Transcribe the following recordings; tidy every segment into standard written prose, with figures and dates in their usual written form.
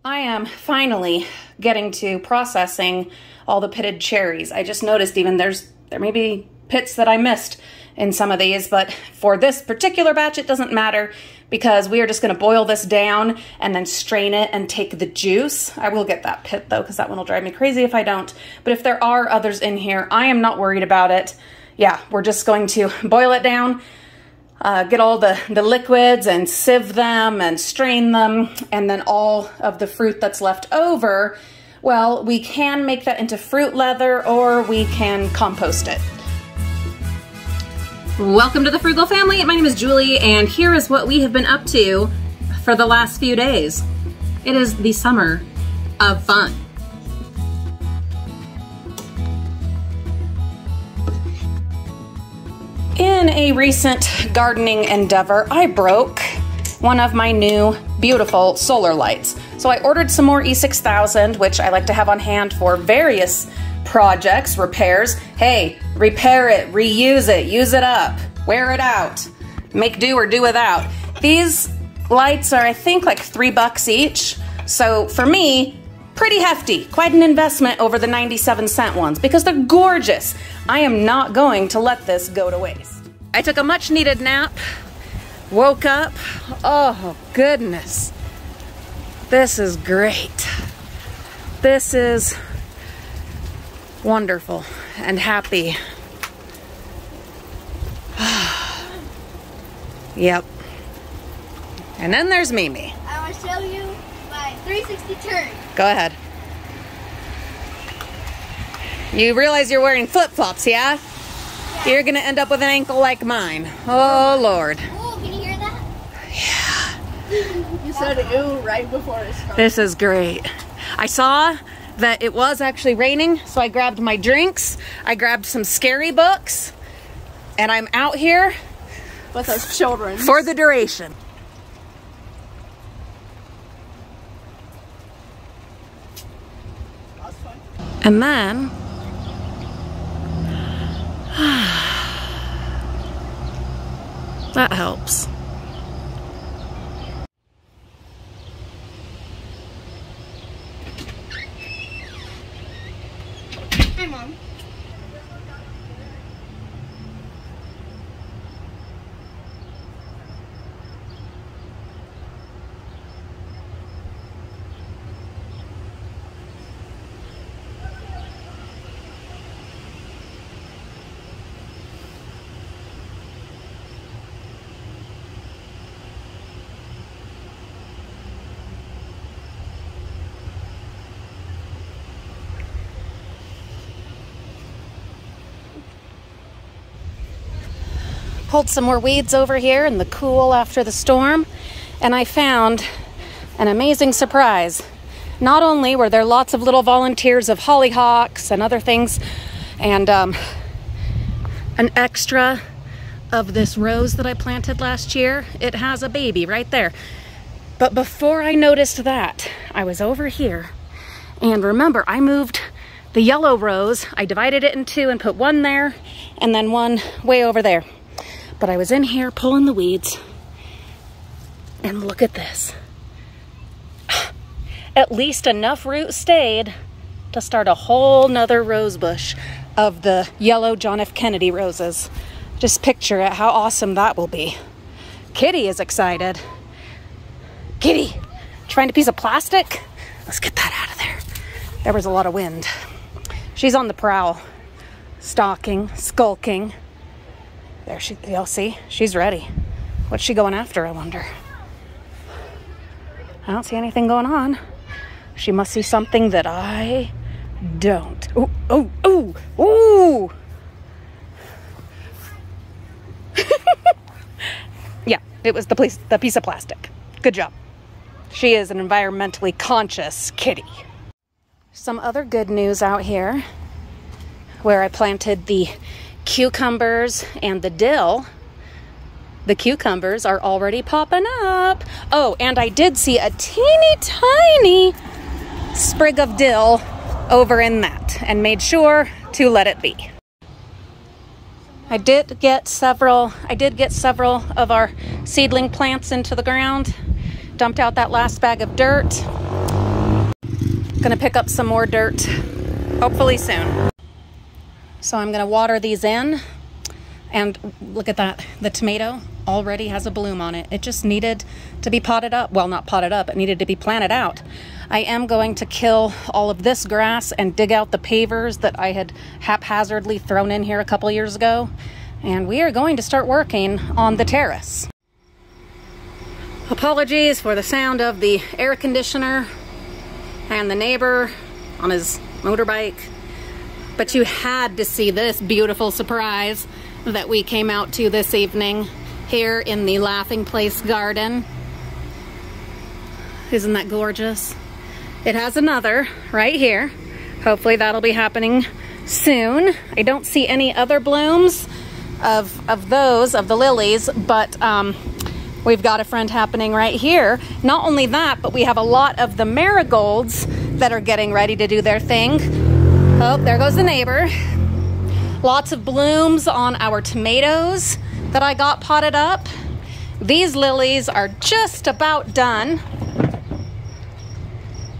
I am finally getting to processing all the pitted cherries. I just noticed even there may be pits that I missed in some of these, but for this particular batch, it doesn't matter because we are just gonna boil this down and then strain it and take the juice. I will get that pit though, because that one will drive me crazy if I don't. But if there are others in here, I am not worried about it. Yeah, we're just going to boil it down, get all the liquids and sieve them and strain them, and then all of the fruit that's left over, well, we can make that into fruit leather or we can compost it. Welcome to the Frugal Family. My name is Julie, and here is what we have been up to for the last few days. It is the summer of fun. In a recent gardening endeavor, I broke one of my new beautiful solar lights. So I ordered some more E6000, which I like to have on hand for various projects, repairs. Hey, repair it, reuse it, use it up, wear it out, make do or do without. These lights are, I think, like $3 each. So for me, pretty hefty, quite an investment over the 97-cent ones because they're gorgeous. I am not going to let this go to waste. I took a much needed nap, woke up, oh goodness. This is great. This is wonderful and happy. Yep. And then there's Mimi. I want to show you my 360 turn. Go ahead. You realize you're wearing flip-flops, yeah? You're gonna end up with an ankle like mine. Oh, Lord. Oh, can you hear that? Yeah. You said ooh right before it started. This is great. I saw that it was actually raining, so I grabbed my drinks, I grabbed some scary books, and I'm out here with us children for the duration. That's fun. And then that helps. Hi, Mom. Pulled some more weeds over here in the cool after the storm, and I found an amazing surprise. Not only were there lots of little volunteers of hollyhocks and other things, and an extra of this rose that I planted last year. It has a baby right there. But before I noticed that, I was over here, and remember, I moved the yellow rose. I divided it in two and put one there and then one way over there. But I was in here pulling the weeds, and look at this. At least enough root stayed to start a whole nother rose bush of the yellow John F. Kennedy roses. Just picture it, how awesome that will be. Kitty is excited. Kitty, did you find a piece of plastic? Let's get that out of there. There was a lot of wind. She's on the prowl, stalking, skulking. There y'all see, she's ready. What's she going after, I wonder? I don't see anything going on. She must see something that I don't. Ooh, ooh, ooh, ooh. Yeah, it was the piece of plastic. Good job. She is an environmentally conscious kitty. Some other good news out here where I planted the cucumbers and the dill. The cucumbers are already popping up. Oh, and I did see a teeny tiny sprig of dill over in that and made sure to let it be. I did get several of our seedling plants into the ground, dumped out that last bag of dirt, Gonna pick up some more dirt, hopefully soon. So I'm gonna water these in, and look at that. The tomato already has a bloom on it. It just needed to be potted up. Well, not potted up, it needed to be planted out. I am going to kill all of this grass and dig out the pavers that I had haphazardly thrown in here a couple years ago. And we are going to start working on the terrace. Apologies for the sound of the air conditioner and the neighbor on his motorbike. But you had to see this beautiful surprise that we came out to this evening here in the Laughing Place garden. Isn't that gorgeous? It has another right here. Hopefully that'll be happening soon. I don't see any other blooms of the lilies, but we've got a friend happening right here. Not only that, but we have a lot of the marigolds that are getting ready to do their thing. Oh, there goes the neighbor. Lots of blooms on our tomatoes that I got potted up. These lilies are just about done.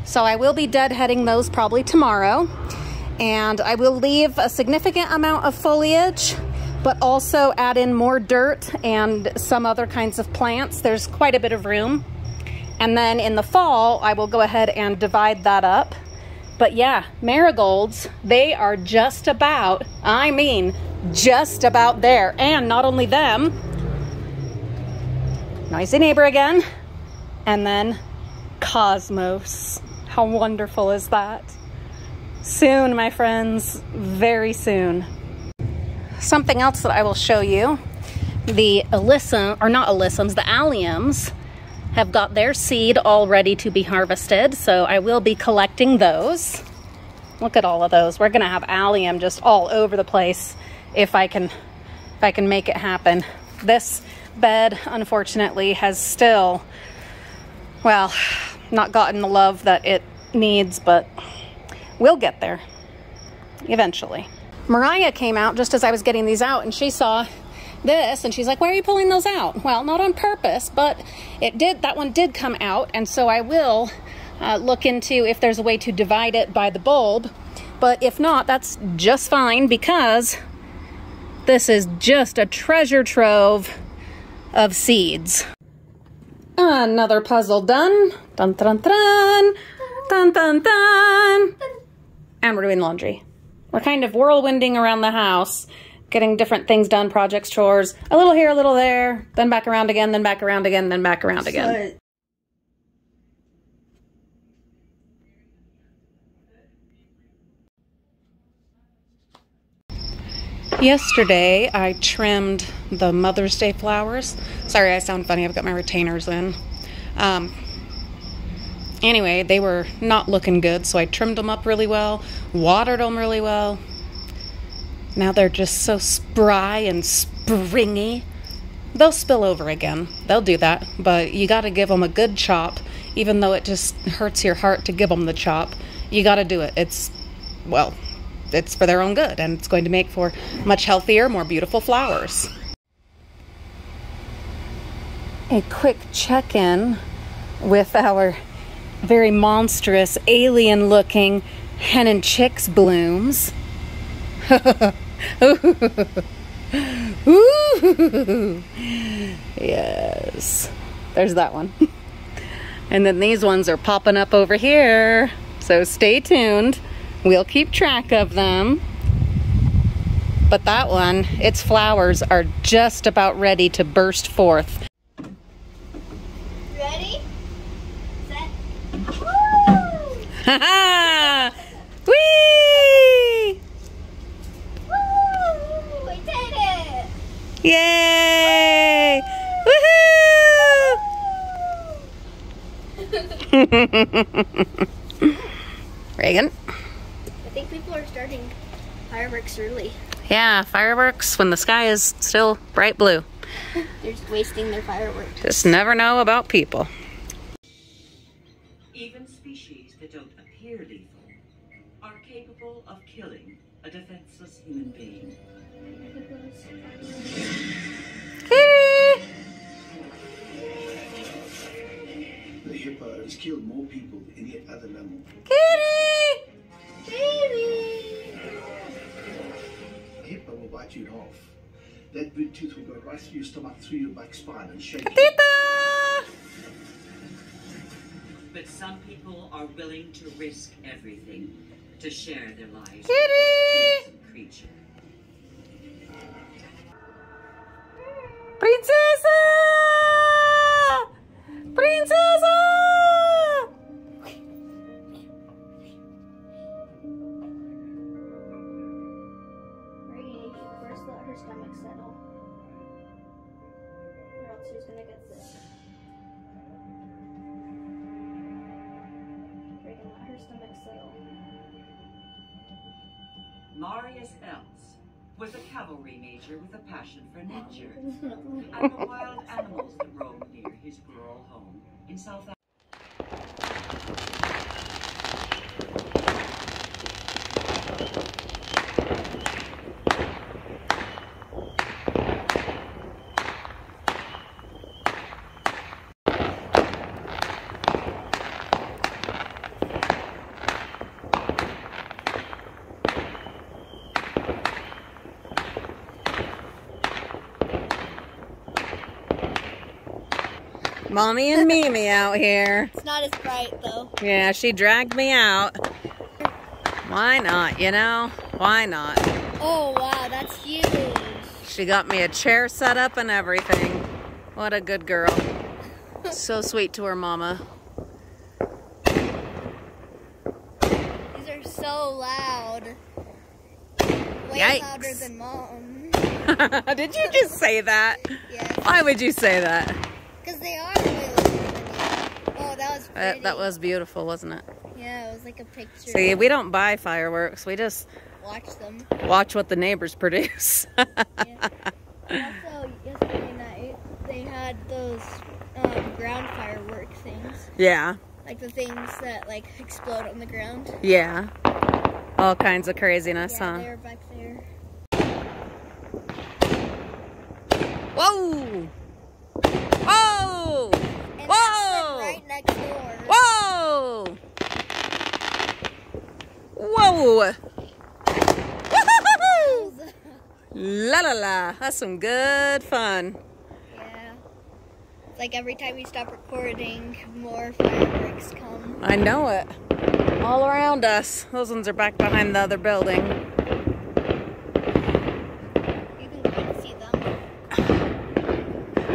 So I will be deadheading those probably tomorrow. And I will leave a significant amount of foliage, but also add in more dirt and some other kinds of plants. There's quite a bit of room. And then in the fall, I will go ahead and divide that up. But yeah, marigolds, they are just about, I mean, just about there. And not only them, noisy neighbor again, and then cosmos. How wonderful is that? Soon, my friends, very soon. Something else that I will show you, the alyssum, or not alyssums, the alliums have got their seed all ready to be harvested, so I will be collecting those. Look at all of those. We're gonna have allium just all over the place if I can make it happen. This bed, unfortunately, has still, well, not gotten the love that it needs, but we'll get there eventually. Mariah came out just as I was getting these out, and she saw this and she's like, why are you pulling those out? Well, not on purpose, but that one did come out, and so I will look into if there's a way to divide it by the bulb. But if not, that's just fine, because this is just a treasure trove of seeds. Another puzzle done. Dun dun dun. Dun dun dun. And we're doing laundry. We're kind of whirlwinding around the house, getting different things done, projects, chores, a little here, a little there, then back around again, then back around again, then back around again. Yesterday, I trimmed the Mother's Day flowers. Sorry, I sound funny. I've got my retainers in. Anyway, they were not looking good, so I trimmed them up really well, watered them really well. Now they're just so spry and springy. They'll spill over again. They'll do that, but you got to give them a good chop, even though it just hurts your heart to give them the chop. You got to do it. It's for their own good, and it's going to make for much healthier, more beautiful flowers. A quick check-in with our very monstrous, alien-looking hen and chicks blooms. Ooh. Yes, there's that one. And then these ones are popping up over here, so stay tuned. We'll keep track of them. But that one, its flowers are just about ready to burst forth. Ready? Set. Woo! Ha ha! Whee! Woo! We did it! Yay! Woohoo! Reagan? I think people are starting fireworks early. Yeah, fireworks when the sky is still bright blue. They're just wasting their fireworks. Just never know about people. Even species that don't appear lethal are capable of killing a defenseless human being. Hey. The hippo has killed more people than any other mammal. Kitty! Baby! A hippo will bite you in half. That big tooth will go right through your stomach, through your back spine, and shake you. Tita! But some people are willing to risk everything to share their lives with Kitty! this fearsome creature. Princesa! Princesa! Reagan, you should first let her stomach settle. Or else she's gonna get sick. Reagan, let her stomach settle. Marius Els was a cavalry major with a passion for nature and the wild animals that roam near his rural home in South Africa. Mommy and Mimi out here. It's not as bright though. Yeah, she dragged me out. Why not, you know? Why not? Oh wow, that's huge. She got me a chair set up and everything. What a good girl. So sweet to her mama. These are so loud. Way Yikes. louder than Mom. Did you just say that? Yes. Why would you say that? Because they are way louder than you. Oh, that was pretty. That was beautiful, wasn't it? Yeah, it was like a picture. See, we don't buy fireworks. We just Watch them. watch what the neighbors produce. Yeah. Also, yesterday night, they had those ground firework things. Yeah, Like the things that like explode on the ground. yeah. All kinds of craziness, Yeah, huh? they were back there. Whoa! Whoa! And Whoa! that's like right next door. Whoa! Whoa! Woo-hoo-hoo-hoo! La la la! That's some good fun. Yeah. It's like every time we stop recording, more fireworks come. I know it. All around us. Those ones are back behind the other building. You can kind of see them.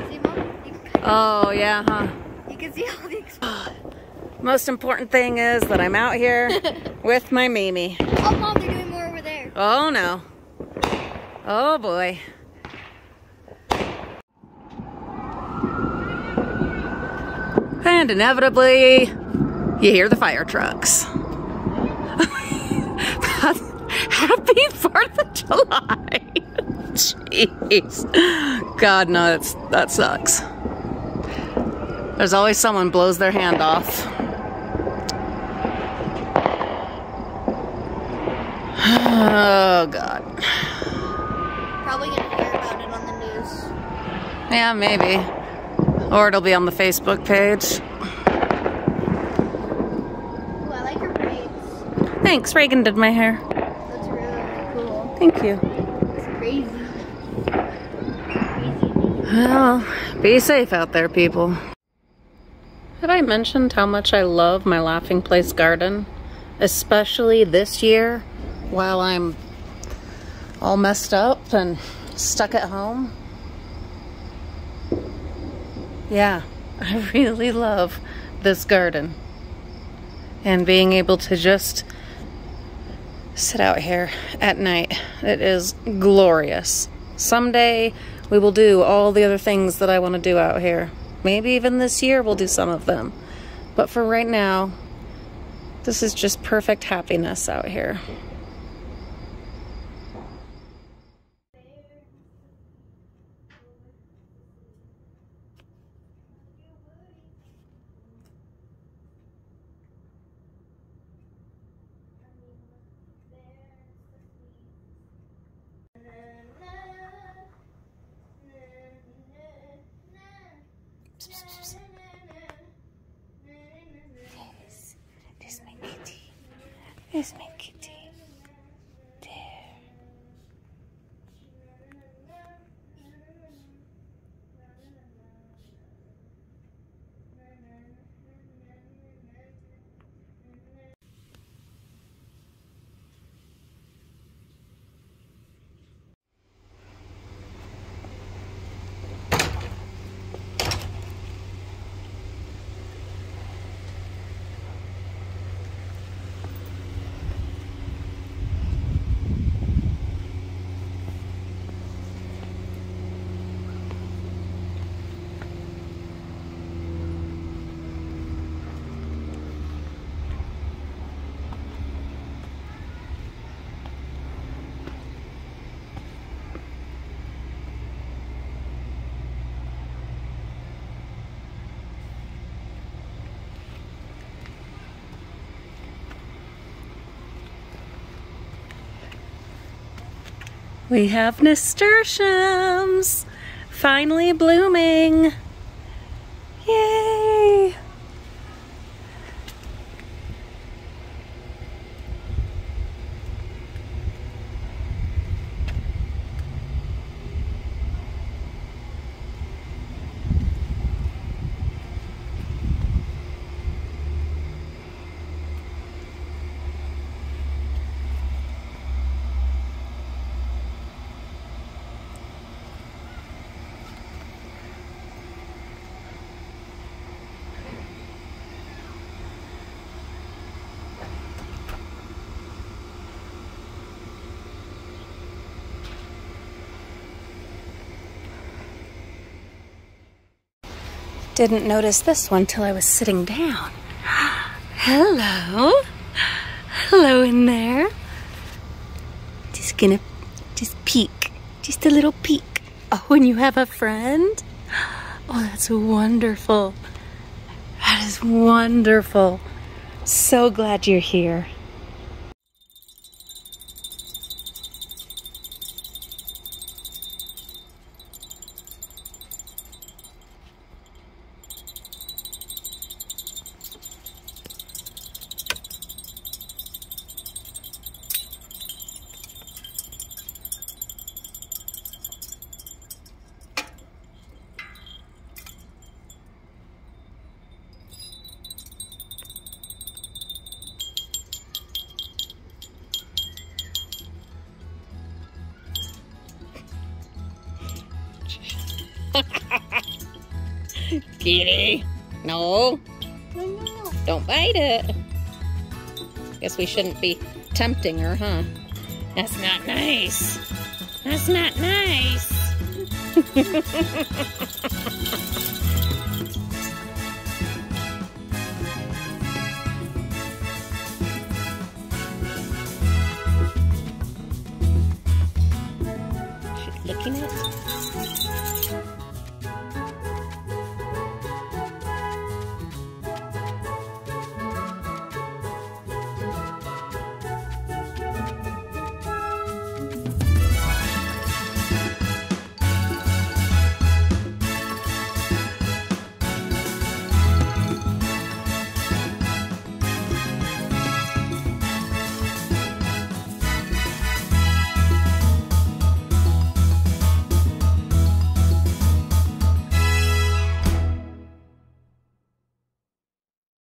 See, Mom? You can kind Oh yeah, huh? you can see all the explosions. Most important thing is that I'm out here with my Mimi. Oh, Mom, they're doing more over there. Oh no. Oh boy. And inevitably, you hear the fire trucks. Happy 4th of July. Jeez. God, no, that sucks. There's always someone blows their hand off. Oh, God. Probably gonna hear about it on the news. Yeah, maybe. Or it'll be on the Facebook page. Ooh, I like your braids. Thanks, Reagan did my hair. That's really cool. Thank you. It's crazy. Well, be safe out there, people. Have I mentioned how much I love my Laughing Place garden? Especially this year, while I'm all messed up and stuck at home. Yeah, I really love this garden. And being able to just sit out here at night. It is glorious. Someday we will do all the other things that I want to do out here. Maybe even this year we'll do some of them. But for right now, this is just perfect happiness out here. There's my kitty. There. We have nasturtiums finally blooming. Yay! Didn't notice this one till I was sitting down. Hello. Hello in there. Just gonna peek. Just a little peek. Oh, and you have a friend? Oh, that's wonderful. That is wonderful. So glad you're here. Kitty, no. No. Don't bite it. Guess we shouldn't be tempting her, huh? That's not nice. That's not nice.